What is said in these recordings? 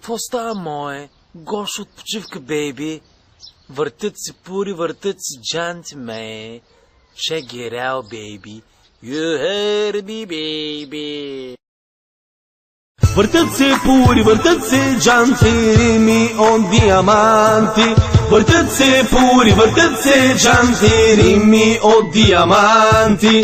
Какво става, мое? Гош от почивка, бейби. Въртят се пури, въртят се джанти, ме. Check it out, baby. You heard me, baby. Въртят се пури, въртят се джанти, рими от диаманти. Въртят се пури, въртят се джанти, рими от диаманти.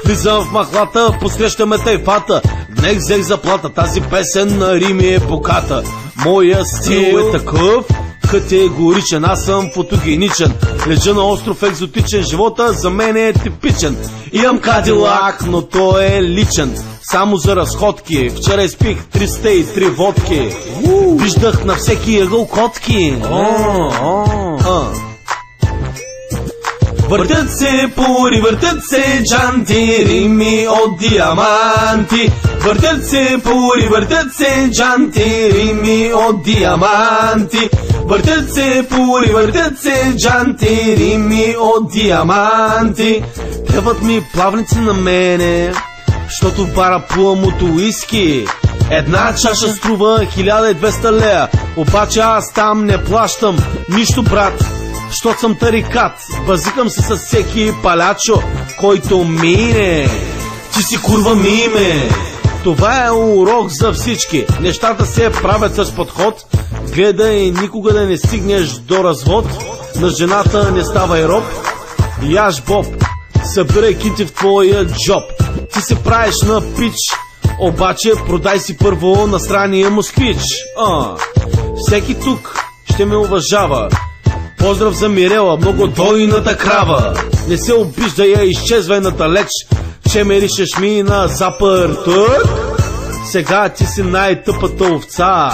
Влизам в махлата, посрещаме тайфата. Днес взех заплата, тази песен на Рими е богата. Моя стил е такъв категоричен, аз съм фотогеничен. Лежа на остров екзотичен, живота за мен е типичен. Имам кадилак, но той е личен. Само за разходки, вчера изпих 303 водки. Виждах на всеки ъгъл котки. Въртят се пури, въртят се джанти, рими от диаманти. Въртят се пури, въртят се джанти, рими от диаманти. Въртят се пури, въртят се джанти, рими от диаманти. Трябват ми плавници на мене, защото в бара плувам от уиски. Една чаша струва 1200 лея, обаче аз там не плащам нищо, брат. Щото съм тарикат, базикам се с всеки палячо, който мине. Ти си курва миме. Това е урок за всички. Нещата се правят с подход. Гледай никога да не стигнеш до развод. На жената не ставай роб. Яш боб, събирай кинти в твоя джоб. Ти се правиш на пич, обаче продай си първо на странния москвич. Всеки тук ще ме уважава. Поздрав за Мирела, много дойната крава. Не се обиждай, я изчезвай надалеч, че ме ришеш ми на запъртък. Сега ти си най-тъпата овца.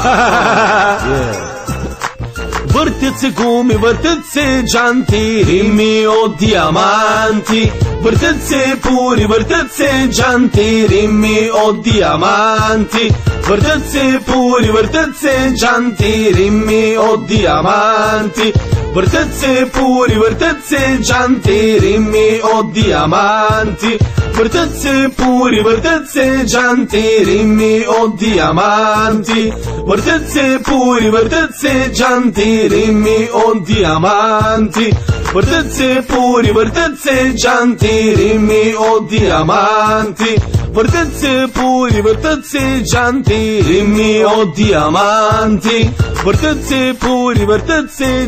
Въртят се гуми, въртят се джанти, рими от диаманти. Въртят се пури, въртят се джанти, рими от диаманти. Въртят се пури, въртят се джанти, рими от диаманти. Въртят се пури, въртят се джанти, рими от диаманти. Въртят се пури, въртят се джанти, рими от диаманти. Въртят се пури, въртят се джанти, рими от диаманти. Въртят се пури, въртят се джанти, рими от диаманти. Въртят се пури, въртят се джанти, рими от диаманти. Въртят се пури, въртят се